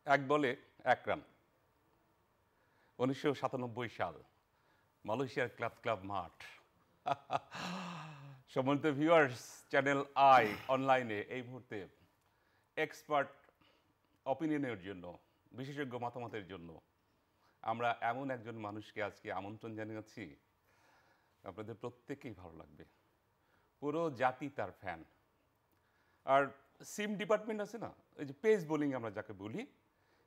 এক বলে এক রান ১৯৯৭ সাল মালয়েশিয়ার ক্লাব ক্লাব মাঠ। সম্মানিত ভিউয়ার্স, চ্যানেল আই অনলাইনে এই মুহূর্তে এক্সপার্ট অপিনিয়নের জন্য, বিশেষজ্ঞ মতামতের জন্য আমরা এমন একজন মানুষকে আজকে আমন্ত্রণ জানিয়েছি, আপনাদের প্রত্যেকেই ভালো লাগবে। পুরো জাতি তার ফ্যান। আর সিম ডিপার্টমেন্ট আছে না, এই যে পেস বোলিং আমরা যাকে বলি,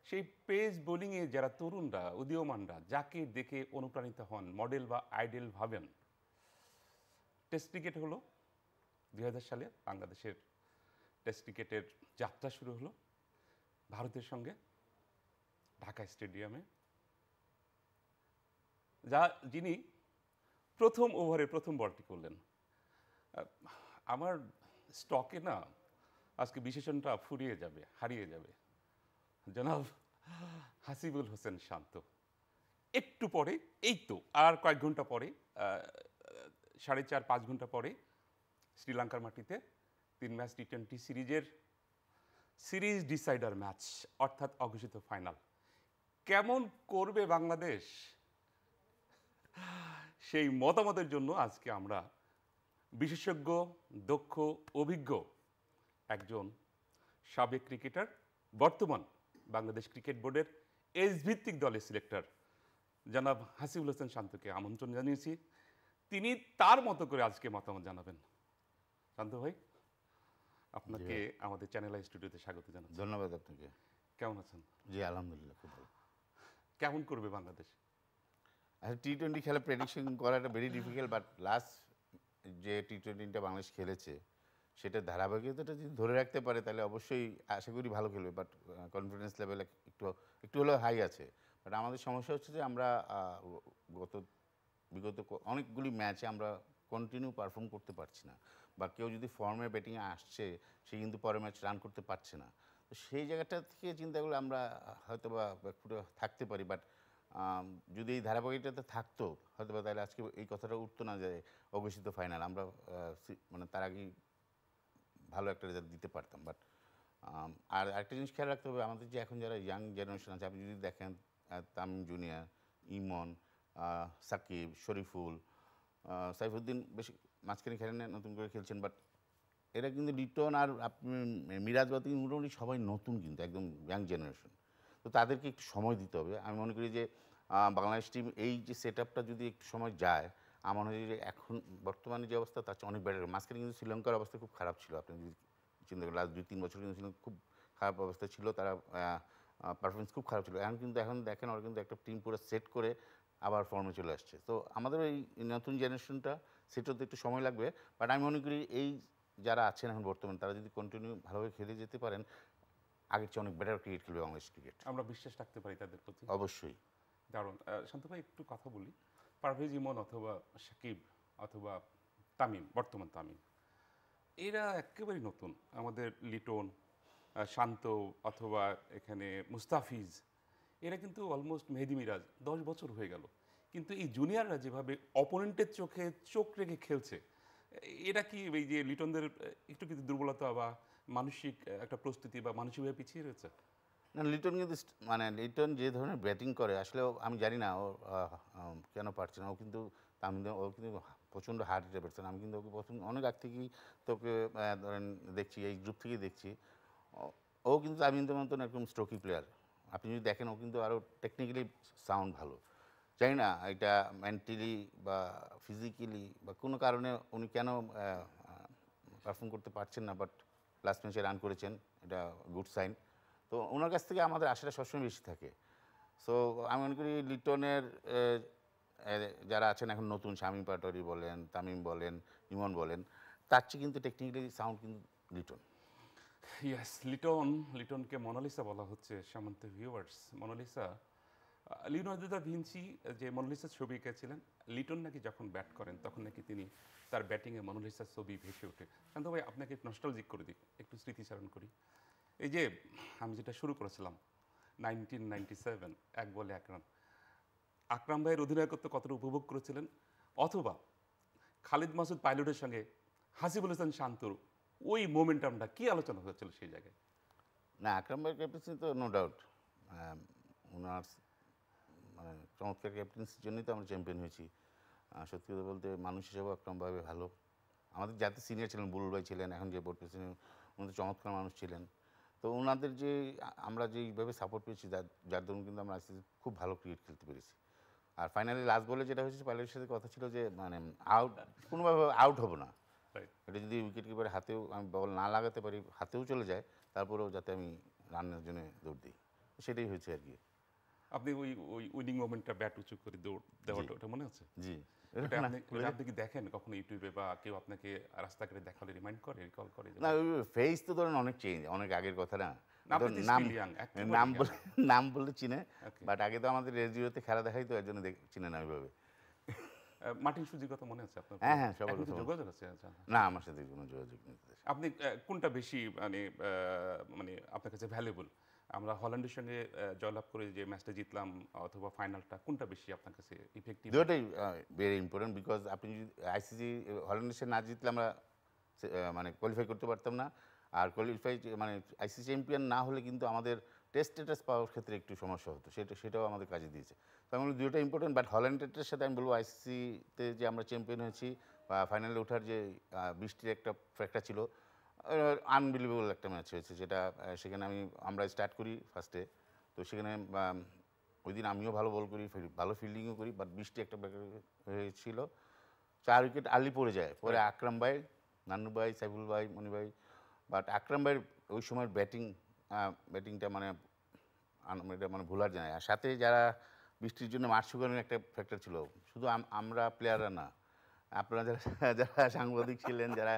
সেই পেস বোলিংয়ে যারা তরুণরা, উদীয়মানরা যাকে দেখে অনুপ্রাণিত হন, মডেল বা আইডেল ভাবেন। টেস্ট ক্রিকেট হলো ২০০০ সালে বাংলাদেশের টেস্ট ক্রিকেটের যাত্রা শুরু হলো ভারতের সঙ্গে ঢাকা স্টেডিয়ামে। যিনি প্রথম ওভারে প্রথম বলটি করলেন। আমার স্টকে না আজকে বিশেষণটা ফুরিয়ে যাবে, হারিয়ে যাবে। জনাব হাসিবুল হোসেন শান্ত। একটু পরে, এই তো আর কয়েক ঘন্টা পরে, 4.5-5 ঘন্টা পরে শ্রীলঙ্কার মাটিতে 3 ম্যাচ টি-20 সিরিজের সিরিজ ডিসাইডার ম্যাচ, অর্থাৎ অঘোষিত ফাইনাল। কেমন করবে বাংলাদেশ, সেই মতামতের জন্য আজকে আমরা বিশেষজ্ঞ, দক্ষ, অভিজ্ঞ একজন সাবেক ক্রিকেটার, বর্তমান বাংলাদেশ ক্রিকেট বোর্ডের এজ ভিত্তিক দলের সিলেক্টর জনাব হাসিবুল হোসেন শান্তকে আমন্ত্রণ জানিয়েছি। তিনি তার মতো করে আজকে মতামত জানাবেন। শান্ত ভাই, আপনাকে আমাদের চ্যানেল আই স্টুডিওতে স্বাগত জানাচ্ছি। ধন্যবাদ আপনাকে। কেমন আছেন? জি আলহামদুলিল্লাহ, খুব ভালো। কেমন করবে বাংলাদেশ? আসলে টি-20 খেলা প্রেডিকশন করাটা ভেরি ডিফিকাল্ট, বাট লাস্ট যে টি-20টা বাংলাদেশ খেলেছে সেটা ধারাবাহিকতাটা যদি ধরে রাখতে পারে তাহলে অবশ্যই আশা করি ভালো খেলবে। বাট কনফিডেন্স লেভেল একটু হলেও হাই আছে। বাট আমাদের সমস্যা হচ্ছে যে আমরা বিগত অনেকগুলি ম্যাচে আমরা কন্টিনিউ পারফর্ম করতে পারছি না, বা কেউ যদি ফর্মে ব্যাটিংয়ে আসছে সে কিন্তু পরের ম্যাচ রান করতে পারছে না। তো সেই জায়গাটা থেকে চিন্তা করলে আমরা হয়তো বা ব্যাকফুটে থাকতে পারি। বাট যদি এই ধারাবাহিকতাতে থাকতো হয়তো বা তাহলে আজকে এই কথাটা উঠতো না যে অঘোষিত ফাইনাল আমরা মানে তার আগেই ভালো একটা রেজাল্ট দিতে পারতাম। বাট আর একটা জিনিস খেয়াল রাখতে হবে, আমাদের যে এখন যারা ইয়াং জেনারেশন আছে, আপনি যদি দেখেন তামিম জুনিয়র, ইমন, সাকিব, শরীফুল, সাইফুদ্দিন বেশি মাঝখানে খেলেন, নতুন করে খেলছেন। বাট এরা কিন্তু লিটন আর আপনি মিরাজ বাতি মোটামুটি সবাই নতুন, কিন্তু একদম ইয়াং জেনারেশন। তো তাদেরকে একটু সময় দিতে হবে। আমি মনে করি যে বাংলাদেশ টিম এই যে সেট আপটা যদি একটু সময় যায়, আমার মনে হয় যে এখন বর্তমানে যে অবস্থা তার চেয়ে অনেক বেটার। মাঝখানে কিন্তু শ্রীলঙ্কার অবস্থা খুব খারাপ ছিল, আপনি যদি চিন্তা করেন লাস্ট 2-3 বছর কিন্তু শ্রীলঙ্কা খুব খারাপ অবস্থা ছিল, তারা পারফরমেন্স খুব খারাপ ছিল। এখন দেখেন ওরা কিন্তু একটা টিম পুরো সেট করে আবার ফর্মে চলে আসছে। তো আমাদের এই নতুন জেনারেশনটা সেট হতে একটু সময় লাগবে। বাট আমি মনে করি এই যারা আছেন এখন বর্তমানে তারা যদি কন্টিনিউ ভালোভাবে খেলে যেতে পারেন, আগের চেয়ে অনেক বেটার ক্রিকেট খেলবে বাংলাদেশ ক্রিকেট। আমরা বিশ্বাস রাখতে পারি তাদের প্রতি। অবশ্যই। দারুণ। শান্ত ভাই, একটু কথা বলি। পারভেজ ইমন অথবা সাকিব অথবা তামিম, বর্তমান তামিম, এরা একেবারেই নতুন। আমাদের লিটন, শান্ত অথবা এখানে মুস্তাফিজ, এরা কিন্তু অলমোস্ট মেহেদি মিরাজ 10 বছর হয়ে গেল। কিন্তু এই জুনিয়ররা যেভাবে অপোনেন্টের চোখে চোখ রেখে খেলছে, এরা কি এই যে লিটনদের একটু কিন্তু দুর্বলতা বা মানসিক একটা প্রস্তুতি বা মানসিকভাবে পিছিয়ে রয়েছে? না, লিটন কিন্তু মানে লিটন যে ধরনের ব্যাটিং করে আসলে আমি জানি না ও কেন পারছে না। ও কিন্তু ও কিন্তু প্রচণ্ড হার্ড হিটার ব্যাটসম্যান। আমি কিন্তু ওকে অনেক আগ থেকেই তোকে ধরেন দেখছি, এই গ্রুপ থেকেই দেখছি। ও কিন্তু তামিমদের মতন একদম স্ট্রোকি প্লেয়ার। আপনি যদি দেখেন ও কিন্তু আরও টেকনিক্যালি সাউন্ড ভালো। জানি না এটা মেন্টালি বা ফিজিক্যালি বা কোনো কারণে উনি কেন পারফর্ম করতে পারছেন না। বাট লাস্ট ম্যাচে রান করেছেন, এটা গুড সাইন। তো ওনার কাছ থেকে আমাদের আশাটা সবসময় বেশি থাকে। সো আমি মনে করি লিটনের যারা আছেন এখন নতুন, শামীম পাটোয়ারি বলেন, তামিম বলেন, ইমন বলেন, তার চেয়ে কিন্তু টেকনিক্যালি সাউন্ড কিন্তু লিটন। ইয়েস, লিটনকে মোনালিসা বলা হচ্ছে সামন্ত viewers. Mona Lisa, Leonardo da Vinci যে মোনালিসার ছবি এঁকেছিলেন, লিটন নাকি যখন ব্যাট করেন তখন নাকি তিনি তার ব্যাটিংয়ে মোনালিসার ছবি ভেসে ওঠে। শান্ত ভাই, আপনাকে নস্টালজিক করে দিই, একটু স্মৃতিচারণ করি। এই যে আমি যেটা শুরু করেছিলাম 1997, এক বলে এক রান, আকরাম ভাইয়ের অধিনায়কত্ব কতটা উপভোগ করেছিলেন, অথবা খালিদ মাসুদ পাইলটের সঙ্গে হাসিবুল হাসান শান্তর ওই মোমেন্টামটা কি আলোচনা হয়েছিল সেই জায়গায়? না, আকরাম ভাইয়ের ক্যাপ্টেন্সি তো নো ডাউট ওনার মানে চমৎকার ক্যাপ্টেন্সির জন্যই তো আমরা চ্যাম্পিয়ন হয়েছি। সত্যি কথা বলতে মানুষ হিসেবেও একরকমভাবে ভালো। আমাদের যাতে সিনিয়র ছিলেন, বুলবুল ভাই ছিলেন, এখন যে বোর্ড প্রেসিডেন্ট, উনি তো চমৎকার মানুষ ছিলেন। তো ওনাদের যে আমরা যেইভাবে সাপোর্ট পেয়েছি, যার দরুন কিন্তু আমরা আজকে খুব ভালো ক্রিকেট খেলতে পেরেছি। আর ফাইনালি লাস্ট বলে যেটা হয়েছে, পাইলটের সাথে কথা ছিল যে মানে আউট কোনোভাবে আউট হবো না, এটা যদি উইকেট কিপারের হাতেও আমি বল না লাগাতে পারি, হাতেও চলে যায়, তারপরেও যাতে আমি রানের জন্য দৌড় দিই, সেটাই হয়েছে আর কি। আপনি ওই ওই উইনিং মোমেন্টটা ব্যাট উঁচু করে দৌড় দেওয়াটা, ওটা মনে আছে? জি, আপনি কি দেখেন কখনো ইউটিউবে, বা কেউ আপনাকে রাস্তাঘাটে দেখালে রিমাইন্ড করে, রিকল করে? না, ওই ফেস তো ধরেন অনেক চেঞ্জ, অনেক আগের কথা না। নাম বললে চিনে, বাট আগে তো আমাদের রেডিওতে খেলা দেখাই, তো এর জন্য চিনে না ওইভাবে। মার্টিন সুজির কথা মনে আছে আপনার? হ্যাঁ, সবার যোগাযোগ আছে? না, আমার সাথে কোনো যোগাযোগ নেই। আপনি কোনটা বেশি মানে মানে আপনার কাছে ভ্যালুয়েবল? আমরা হল্যান্ডের সঙ্গে জয়লাভ করে যে ম্যাচটা জিতলাম, অথবা ফাইনালটা, কোনটা বেশি আপনার কাছে ইফেক্টিভ? দুটোই ভেরি ইম্পর্টেন্ট, বিকজ আপনি যদি আইসিসি হল্যান্ডের সাথে না জিতলে আমরা মানে কোয়ালিফাই করতে পারতাম না। আর কোয়ালিফাই মানে আইসিসি চ্যাম্পিয়ন না হলে কিন্তু আমাদের টেস্ট স্ট্যাটাস পাওয়ার ক্ষেত্রে একটু সমস্যা হতো, সেটাও আমাদের কাজে দিয়েছে। তো আমি বলি দুটোটা ইম্পর্টেন্ট, বাট হল্যান্ডের সাথে আমি বলবো আইসিসিতে যে আমরা চ্যাম্পিয়ন হয়েছি, বা ফাইনালে ওঠার যে বৃষ্টির একটা ফ্যাক্টর ছিল, আনবিলিভেবল একটা ম্যাচ হয়েছে, যেটা সেখানে আমরা স্টার্ট করি ফার্স্টে, তো সেখানে ওই দিন আমিও ভালো বল করি, ভালো ফিল্ডিংও করি, বাট বৃষ্টি একটা হয়েছিল, 4 উইকেট আর্লি পড়ে যায়। পরে আকরাম ভাই, নান্নু ভাই, সাইফুল ভাই, মনি ভাই, বাট আকরাম ভাইয়ের ওই সময়ের ব্যাটিংটা মানে এটা মানে ভোলার যায়। আর সাথে যারা বৃষ্টির জন্য মাঠ শুকানোর একটা ফ্যাক্টর ছিল, শুধু আমরা প্লেয়াররা না, আপনারা যারা সাংবাদিক ছিলেন, যারা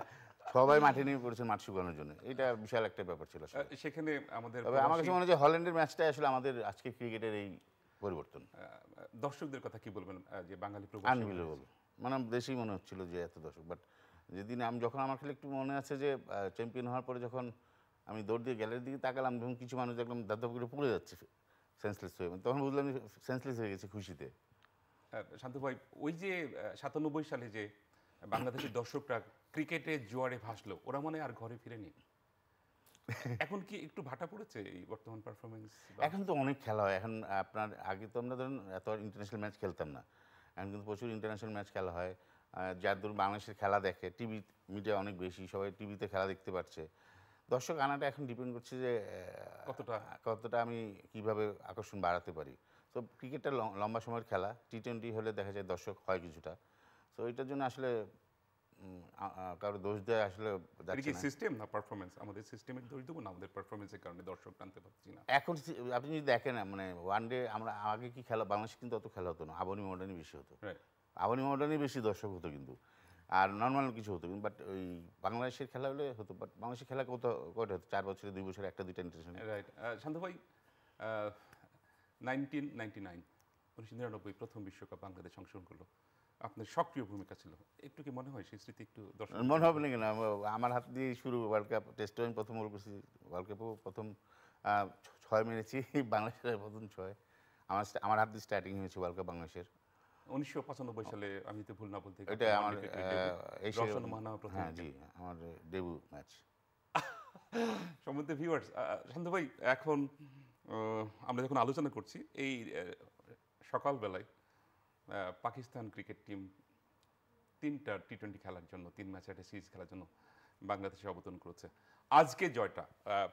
সবাই মাঠে নেমে পড়েছেন মাঠ শুকানোর জন্য, এটা বিশাল একটা ব্যাপার ছিল সেখানে আমাদের। তবে আমার কাছে মনে হয় যে হল্যান্ডের ম্যাচটাই আসলে আমাদের আজকে ক্রিকেটের এই পরিবর্তন। দর্শকদের কথা কি বলবেন, যে বাঙালি আনবিলিভেবল, মানে দেশেই মনে হচ্ছিল যে এত দর্শক। বাট যেদিন যখন আমার খালি একটু মনে আছে যে চ্যাম্পিয়ন হওয়ার পরে যখন আমি দৌড় দিয়ে গ্যালারির দিকে তাকালাম, যখন কিছু মানুষ একদম দাদাপ করে পড়ে যাচ্ছে সেন্সলেস হয়ে, তখন বুঝলাম সেন্সলেস হয়ে গেছে খুশিতে। শান্ত ভাই, ওই যে 97 সালে যে বাংলাদেশের দর্শকরা ক্রিকেটের জোয়ারে ভাসলো, ওরা মনে আর ঘরে ফিরেনি। এখন কি একটু ভাটা পড়েছে এই বর্তমান পারফরমেন্স? এখন তো অনেক খেলা হয়। এখন আপনার আগে তো আমরা ধরুন এত ইন্টারন্যাশনাল ম্যাচ খেলতাম না, এখন কিন্তু প্রচুর ইন্টারন্যাশনাল ম্যাচ খেলা হয়। যার ধরুন বাংলাদেশের খেলা দেখে, টিভি মিডিয়া অনেক বেশি, সবাই টিভিতে খেলা দেখতে পাচ্ছে। দর্শক আনাটা এখন ডিপেন্ড করছে যে কতটা আমি কিভাবে আকর্ষণ বাড়াতে পারি। তো ক্রিকেটটা লম্বা সময়ের খেলা, টি20 হলে দেখা যায় দর্শক হয় কিছুটা। তো এটার জন্য আসলে কারো দোষ দেয় আসলে সিস্টেম না পারফরমেন্স, আমাদের সিস্টেমের দোষ দেবো না, আমাদের পারফরমেন্সের কারণে দর্শক টানতে পারছি না। এখন আপনি যদি দেখেন মানে ওয়ান ডে, আমরা আগে কি খেলা, বাংলাদেশে কিন্তু অত খেলা হতো না, আবনি মডার্নই বেশি হতো, আবনি মডার্নই বেশি দর্শক হতো কিন্তু, আর নর্মাল কিছু হতো কিন্তু। বাট ওই বাংলাদেশের খেলা হলে হতো, বাট বাংলাদেশের খেলা কয়টা হতো, 4 বছরে 2 বছরে 1-2টা ইন্টারন্যাশনাল। রাইট। শান্ত ভাই, 1999 প্রথম বিশ্বকাপ বাংলাদেশ অংশগ্রহণ করলো, আপনার সক্রিয় ভূমিকা ছিল, একটু কি মনে হয় সেই স্মৃতি একটু দর্শক? মনে হবে না কেন, আমার হাত দিয়ে শুরু ওয়ার্ল্ড কাপ, টেস্টে আমি প্রথম গোল করছি, ওয়ার্ল্ড কাপেও প্রথম 6 মেরেছি, বাংলাদেশের প্রথম 6 আমার হাত দিয়ে স্টার্টিং হয়েছে ওয়ার্ল্ড কাপ বাংলাদেশের 1995 সালে, আমি তো ভুল না বলতে, এটা আমার হ্যাঁ জি, আমার ডেবিউ ম্যাচ। সম্বন্ধে ভিউয়ার্স, শান্ত ভাই, এখন আমরা যখন আলোচনা করছি, এই সকালবেলায় পাকিস্তান ক্রিকেট টিম 3টা টি20 খেলার জন্য, 3 ম্যাচের একটা সিরিজ খেলার জন্য বাংলাদেশে অবতরণ করেছে। আজকে জয়টা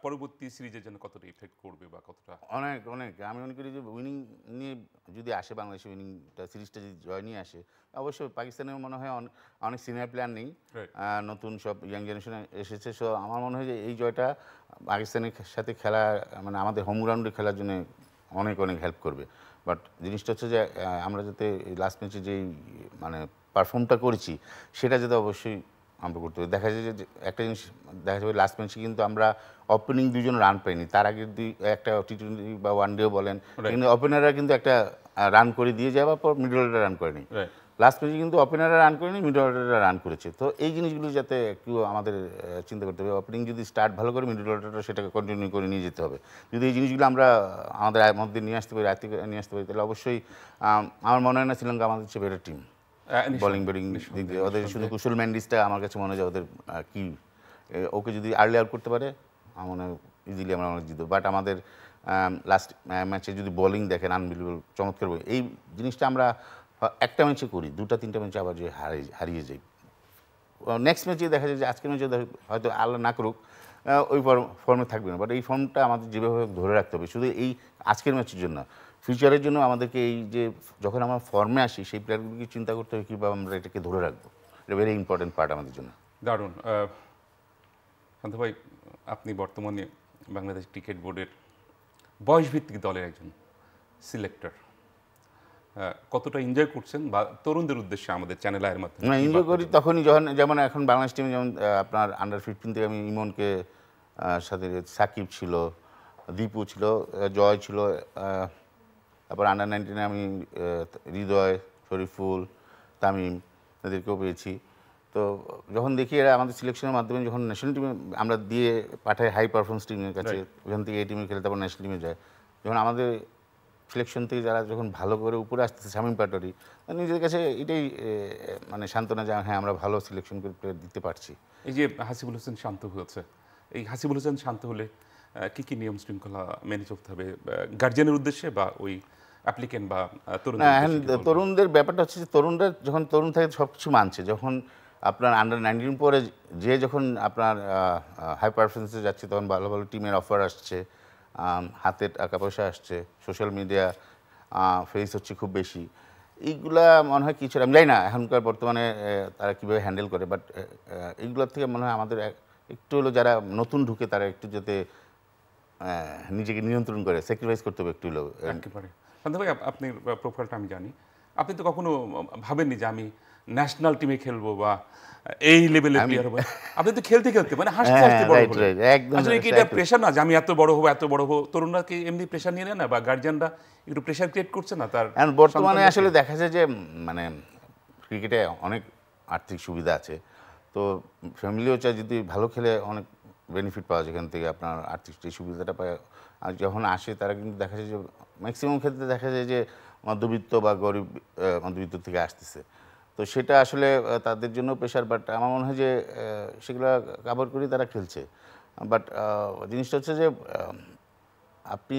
পরবর্তী সিরিজের জন্য কতটা ইফেক্ট করবে, বা কতটা? অনেক অনেক, আমি মনে করি যে উইনিং নিয়ে যদি আসে, বাংলাদেশে উইনিংটা সিরিজটা যদি জয় নিয়ে আসে, অবশ্যই পাকিস্তানের মনে হয় অনেক সিনিয়র প্লেয়ার নেই, নতুন সব ইয়াং জেনারেশন এসেছে। সো আমার মনে হয় যে এই জয়টা পাকিস্তানের সাথে খেলা, মানে আমাদের হোম গ্রাউন্ডে খেলার জন্য অনেক অনেক হেল্প করবে। বাট জিনিসটা হচ্ছে যে আমরা যাতে লাস্ট ম্যাচে যেই মানে পারফর্মটা করেছি, সেটা যাতে অবশ্যই আমরা করতে হবে। দেখা যায় যে একটা জিনিস দেখা যাবে, লাস্ট ম্যাচে কিন্তু আমরা ওপেনিং 2 জন রান পাইনি, তার আগে একটা টি20 বা ওয়ানডেও বলেন, কিন্তু ওপেনাররা কিন্তু একটা রান করে দিয়ে যাওয়ার পর মিডল অর্ডার রান করেনি। লাস্ট ম্যাচে কিন্তু ওপেনাররা রান করেনি, মিডল অর্ডাররা রান করেছে। তো এই জিনিসগুলো যাতে একটু আমাদের চিন্তা করতে হবে। ওপেনিং যদি স্টার্ট ভালো করে, মিডল অর্ডারটা সেটাকে কন্টিনিউ করে নিয়ে যেতে হবে। যদি এই জিনিসগুলো আমরা আমাদের মধ্যে নিয়ে আসতে পারি, আর্থিক নিয়ে আসতে পারি, তাহলে অবশ্যই আমার মনে হয় না শ্রীলঙ্কা আমাদের চেয়ে বেটার টিম বোলিং ব্যাটিং দিক দিয়ে। ওদের শুধু কুশল ম্যান্ডিসটা আমার কাছে মনে হয় যে ওদের কি, ওকে যদি আর্লি আউট করতে পারে আমার মনে হয় ইজিলি আমরা অনেক জিতবো। বাট আমাদের লাস্ট ম্যাচে যদি বোলিং দেখেন আনবিলিভেবল চমৎকার bowling। এই জিনিসটা আমরা একটা ম্যাচে করি, 2টা-3টা ম্যাচে আবার যে হারিয়ে যাই। নেক্সট ম্যাচে দেখা যায় যে আজকের ম্যাচে হয়তো আল্লাহ না করুক ওই ফর্মে থাকবে না, বাট এই ফর্মটা আমাদের যেভাবে ধরে রাখতে হবে, শুধু এই আজকের ম্যাচের জন্য, ফিউচারের জন্য আমাদেরকে এই যে যখন আমরা ফর্মে আসি সেই প্লেয়ারগুলোকে চিন্তা করতে হবে কীভাবে আমরা এটাকে ধরে রাখবো। এটা ভেরি ইম্পর্টেন্ট পার্ট আমাদের জন্য। দারুণ। শান্ত ভাই, আপনি বর্তমানে বাংলাদেশ ক্রিকেট বোর্ডের বয়সভিত্তিক দলের একজন সিলেক্টর। কতটা এনজয় করছেন বা তরুণদের উদ্দেশ্যে আমাদের চ্যানেল আয়ের মাধ্যমে? এনজয় করি তখনই যখন, যেমন এখন বাংলাদেশ টিমে যেমন আপনার আন্ডার-15 থেকে আমি ইমনকে সাথে সাকিব ছিল, দীপু ছিল, জয় ছিল, তারপর আন্ডার-19 আমি হৃদয়, শরীফুল, তামিম এদেরকেও পেয়েছি। তো যখন দেখি এরা আমাদের সিলেকশনের মাধ্যমে যখন ন্যাশনাল টিমে আমরা দিয়ে পাঠাই হাই পারফরমেন্স টিমের কাছে, ওখান থেকে এই টিমে খেলে তারপর ন্যাশনাল টিমে যায়, যখন আমাদের সিলেকশন থেকে যারা যখন ভালো করে উপরে আসতেছে, শামীম পাটোয়ারি, নিজের কাছে এটাই মানে সান্ত্বনা যে হ্যাঁ আমরা ভালো সিলেকশন করে প্লেয়ার দিতে পারছি। এই যে হাসিবুল হোসেন শান্ত হয়েছে, এই হাসিবুল হোসেন শান্ত হলে কি কি নিয়ম শৃঙ্খলা মেনে চলতে হবে গার্জিয়ানের উদ্দেশ্যে বা ওই অ্যাপ্লিকেন্ট বা তরুণদের ব্যাপারটা হচ্ছে যে তরুণরা যখন তরুণ থাকে সব কিছু মানছে, যখন আপনার আন্ডার-19 পরে যে যখন আপনার হাই পারফরমেন্সে যাচ্ছে তখন ভালো ভালো টিমের অফার আসছে, হাতে টাকা পয়সা আসছে, সোশ্যাল মিডিয়া ফেস হচ্ছে খুব বেশি, এইগুলা মনে হয় কিছু আমি জানি না এখনকার বর্তমানে তারা কীভাবে হ্যান্ডেল করে, বাট এইগুলোর থেকে মনে হয় আমাদের একটু হলো যারা নতুন ঢুকে তারা একটু যাতে নিজেকে নিয়ন্ত্রণ করে স্যাক্রিফাইস করতে হবে একটু হলেও। একেবারে। শান্ত ভাই, আপনার প্রোফাইলটা আমি জানি, আপনি তো কখনো ভাবেননি যে আমি ন্যাশনাল টিমে খেলবো বা এই লেভেলের প্লেয়ার হবো। আপনি তো খেলতে খেলতে মানে হাসতে হাসতে বড় হলেন। আসলে কি এটা প্রেশার না যে আমি এত বড় হবো এত বড় হবো? তরুণরা কি এমনি প্রেশার নিয়ে নেয় না, বা গার্জিয়ানরা একটু প্রেশার ক্রিয়েট করছে না তার? বর্তমানে আসলে দেখা যায় যে মানে ক্রিকেটে অনেক আর্থিক সুবিধা আছে, তো ফ্যামিলিও চায় যদি ভালো খেলে অনেক বেনিফিট পাওয়া যায় এখান থেকে, আপনার আর্থিক যে সুবিধাটা পায়। আর যখন আসে তারা কিন্তু দেখা যায় যে ম্যাক্সিমাম ক্ষেত্রে দেখা যায় যে মধ্যবিত্ত বা গরিব মধ্যবিত্ত থেকে আসতেছে, তো সেটা আসলে তাদের জন্য প্রেশার, বাট আমার মনে হয় যে সেগুলো কাভার করেই তারা খেলছে। বাট জিনিসটা হচ্ছে যে আপনি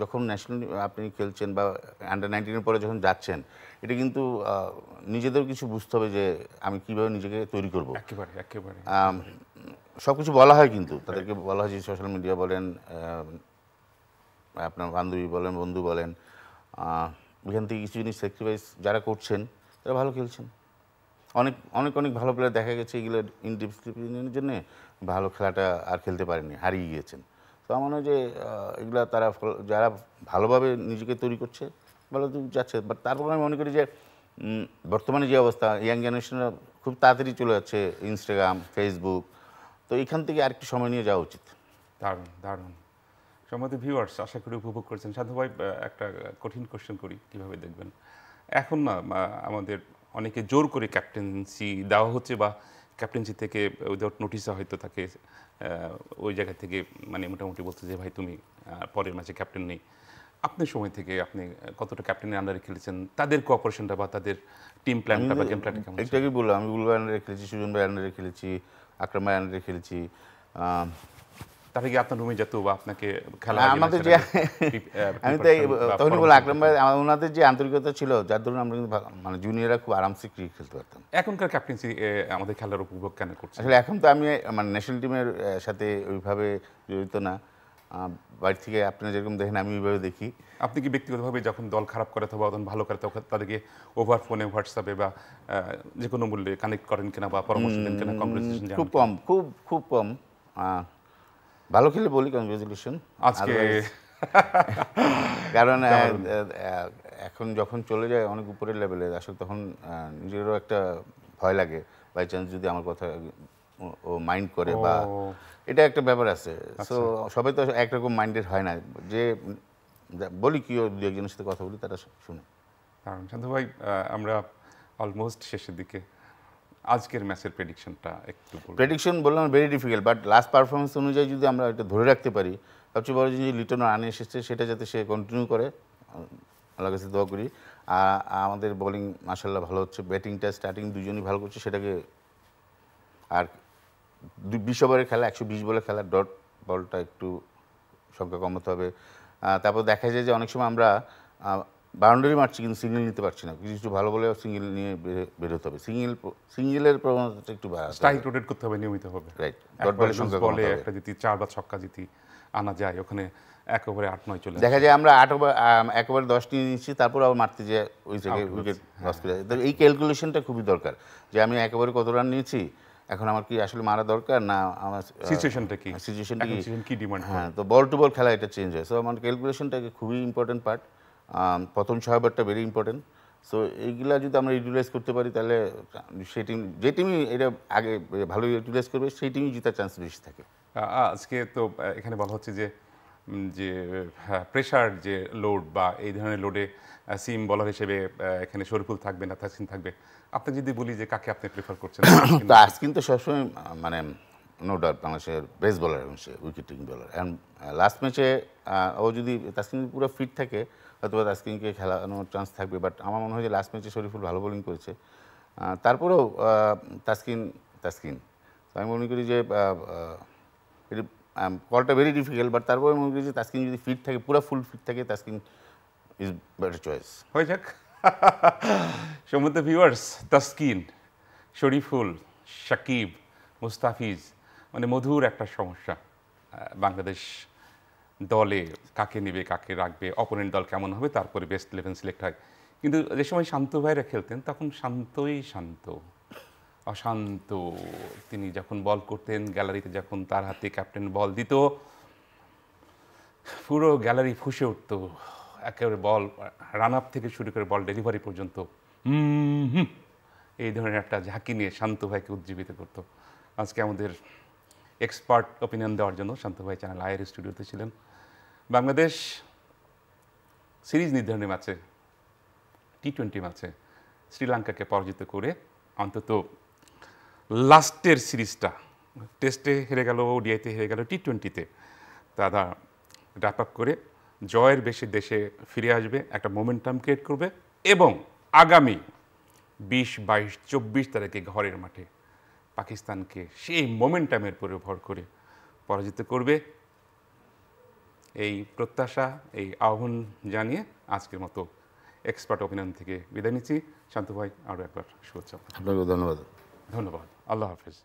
যখন ন্যাশনাল আপনি খেলছেন বা আন্ডার-19 পরে যখন যাচ্ছেন, এটা কিন্তু নিজেদেরও কিছু বুঝতে হবে যে আমি কীভাবে নিজেকে তৈরি করব। একেবারে একেবারে সব কিছু বলা হয়, কিন্তু তাদেরকে বলা হয় যে সোশ্যাল মিডিয়া বলেন, আপনার বান্ধবী বলেন, বন্ধু বলেন, এখান থেকে কিছু জিনিস স্যাক্রিফাইস যারা করছেন তারা ভালো খেলছেন। অনেক অনেক অনেক ভালো প্লেয়ার দেখা গেছে এগুলো ইনডিসিপ্লিনের জন্যে ভালো খেলাটা আর খেলতে পারেনি, হারিয়ে গিয়েছেন। তো আমার মনে হয় যে এগুলা তারা যারা ভালোভাবে নিজেকে তৈরি করছে ভালো যাচ্ছে, বাট তারপর আমি মনে করি যে বর্তমানে যে অবস্থা, ইয়াং জেনারেশনরা খুব তাড়াতাড়ি চলে যাচ্ছে ইনস্টাগ্রাম, ফেসবুক, তো এখান থেকে আরেকটু সময় নিয়ে যাওয়া উচিত। দারুণ দারুণ। সম্মানিত ভিউয়ার্স, আশা করি উপভোগ করছেন। সাধু ভাই, একটা কঠিন কোশ্চেন করি, কীভাবে দেখবেন? এখন না আমাদের অনেকে জোর করে ক্যাপ্টেন্সি দেওয়া হচ্ছে, বা ক্যাপ্টেন্সি থেকে উইদাউট নোটিসে হয়তো তাকে ওই জায়গা থেকে মানে মোটামুটি বলছে যে ভাই তুমি পরের ম্যাচে ক্যাপ্টেন নেই। আপনার সময় থেকে আপনি কতটা ক্যাপ্টেনের আন্ডারে খেলেছেন, তাদের কোঅপারেশনটা বা তাদের টিম প্ল্যানটা বা গেম প্ল্যানটা কেমন? একটু আগে বললাম, আমি বুলভাই আন্ডারে খেলেছি, সুজন ভাই আন্ডারে খেলেছি, আকরাম ভাই আন্ডারে খেলেছি। তাহলে কি আপনার রুমে যেত বা আপনাকে খেলা আমাদের যে আমি তাই তখনই বললাম, আকরাম ভাই ওনাদের যে আন্তরিকতা ছিল যার ধরুন আমরা কিন্তু মানে জুনিয়ররা খুব আরামসে ক্রিকেট খেলতে পারতাম। এখনকার ক্যাপ্টেন্সি আমাদের খেলার উপভোগ কেন করছে? আসলে এখন তো আমি মানে ন্যাশনাল টিমের সাথে ওইভাবে জড়িত না, বাড়ি থেকে আপনারা যেরকম দেখেন আমি ওইভাবে দেখি। আপনি কি ব্যক্তিগতভাবে যখন দল খারাপ করে অথবা ভালো করে তখন তাদেরকে ওভার ফোনে, হোয়াটসঅ্যাপে বা যে কোনো মূল্যে কানেক্ট করেন কিনা বা পরামর্শ দেন কিনা? কংগ্রেচুলেশন খুব কম, খুব কম। ভালো খেলে বলি কংগ্রেচুলেশন আজকে, কারণ এখন যখন চলে যায় অনেক উপরের লেভেলে আসলে তখন নিজেরও একটা ভয় লাগে, বাই চান্স যদি আমার কথা ও মাইন্ড করে বা এটা একটা ব্যাপার আছে। সো সবাই তো একরকম মাইন্ডেড হয় না, যে বলি কি দু একজনের সাথে কথা বলি তারা শুনে। কারণ শান্ত ভাই, আমরা অলমোস্ট শেষের দিকে, আজকের ম্যাচের প্রেডিকশনটা একটু প্রেডিকশন বললাম very difficult, but last performance অনুযায়ী যদি আমরা এটা ধরে রাখতে পারি, সবচেয়ে বড় জিনিস লিটন রানে এসেছে সেটা যাতে সে কন্টিনিউ করে, আল্লাহর কাছে দোয়া করি। আর আমাদের বোলিং মাশাআল্লাহ ভালো হচ্ছে, ব্যাটিংটা স্টার্টিং দুজনই ভালো করছে, সেটাকে আর 20 ওভারের খেলা, 120 বলের খেলা, ডট বলটা একটু সংখ্যা কমাতে হবে। তারপর দেখা যায় যে অনেক সময় আমরা বাউন্ডারি মারছি কিন্তু সিঙ্গেল নিতে পারছি না, কিছু কিছু ভালো বলে সিঙ্গেল নিয়ে বেরোতে হবে। সিঙ্গেলের প্রবণতাটা একটু স্ট্রাইক রোটেট করতে হবে, নিয়মিত হবে। রাইট, একবারে লুজ বলে একটা যদি 4 বা ছক্কা জিতি আনা যায়, ওখানে একেবারে 8-9 চলে দেখা যায় আমরা 8 ওভার একেবারে 10 নিয়ে নিচ্ছি, তারপর আবার মারতে যে ওই জায়গায় উইকেট লস করে যায়। তো এই ক্যালকুলেশনটা খুবই দরকার যে আমি একেবারে কত রান নিয়েছি, এখন আমার কি আসলে মারা দরকার না আমার সিচুয়েশনটা কি, সিচুয়েশনটা কি ডিমান্ড। হ্যাঁ, তো বল টু বল খেলা এটা চেঞ্জ হয়। সো আমার ক্যালকুলেশনটা খুবই ইম্পর্টেন্ট পার্ট। প্রথম 6 ওভারটা ভেরি ইম্পর্টেন্ট। সো এইগুলা যদি আমরা ইউটিলাইজ করতে পারি তাহলে সেই টিম, যে টিমই এটা আগে ভালো ইউটিলাইজ করবে সেই টিমই জেতার চান্স বেশি থাকে। আজকে তো এখানে বলা হচ্ছে যে যে প্রেশার যে লোড বা এই ধরনের লোডে সিম বলার হিসেবে এখানে শরীফুল থাকবে না তাসকিন থাকবে, আপনি যদি বলি যে কাকে আপনি প্রেফার করছেন? তাসকিন তো সবসময় মানে নো ডাউট বাংলাদেশের বেস্ট বোলার এবং সে wicket taking bowler. And last ম্যাচে ও যদি তাসকিন পুরো ফিট থাকে হয়তো তাসকিনকে খেলানোর চান্স থাকবে, বাট আমার মনে হয় যে লাস্ট ম্যাচে শরীফুল ভালো বোলিং করেছে। তারপরেও তাসকিন তো আমি মনে করি যে কলটা ভেরি ডিফিকাল্ট, বাট তারপরে মনে করি যে তাসকিন যদি ফিট থাকে, পুরো ফুল ফিট থাকে, তাসকিন ইজ বেটার চয়েস। হয়ে যাক। সমুদ্র ভিউয়ার্স, তাসকিন, শরীফুল, সাকিব, মুস্তাফিজ, মানে মধুর একটা সমস্যা বাংলাদেশ দলে, কাকে নেবে কাকে রাখবে, অপোনেন্ট দল কেমন হবে, তারপরে বেস্ট 11 সিলেক্ট হয়। কিন্তু যে সময় শান্ত ভাইরা খেলতেন তখন শান্তই শান্ত, অশান্ত। তিনি যখন বল করতেন গ্যালারিতে, যখন তার হাতে ক্যাপ্টেন বল দিত, পুরো গ্যালারি ফুঁসে উঠতো। একেবারে বল রান আপ থেকে শুরু করে বল ডেলিভারি পর্যন্ত এই ধরনের একটা ঝাঁকি নিয়ে শান্ত ভাইকে উজ্জীবিত করতো। আজকে আমাদের এক্সপার্ট ওপিনিয়ন দেওয়ার জন্য শান্ত ভাই চ্যানেল আয়ের স্টুডিওতে ছিলেন। বাংলাদেশ সিরিজ নির্ধারণী ম্যাচে, টি-20 ম্যাচে শ্রীলঙ্কাকে পরাজিত করে অন্তত লাস্টের সিরিজটা, টেস্টে হেরে গেল, ওডিআইতে হেরে গেল, টি-20তে তারা র্যাপ আপ করে জয়ের বেশি দেশে ফিরে আসবে, একটা মোমেন্টাম ক্রিয়েট করবে এবং আগামী 20, 22, 24 তারিখে ঘরের মাঠে পাকিস্তানকে সেই মোমেন্টামের উপরে ভর করে পরাজিত করবে। এই প্রত্যাশা, এই আহ্বান জানিয়ে আজকের মতো এক্সপার্ট ওপিনিয়ন থেকে বিদায় নিচ্ছি। শান্ত ভাই, আরও একবার শুভেচ্ছা। আপনাকে ধন্যবাদ। ধন্যবাদ। আল্লাহ হাফেজ।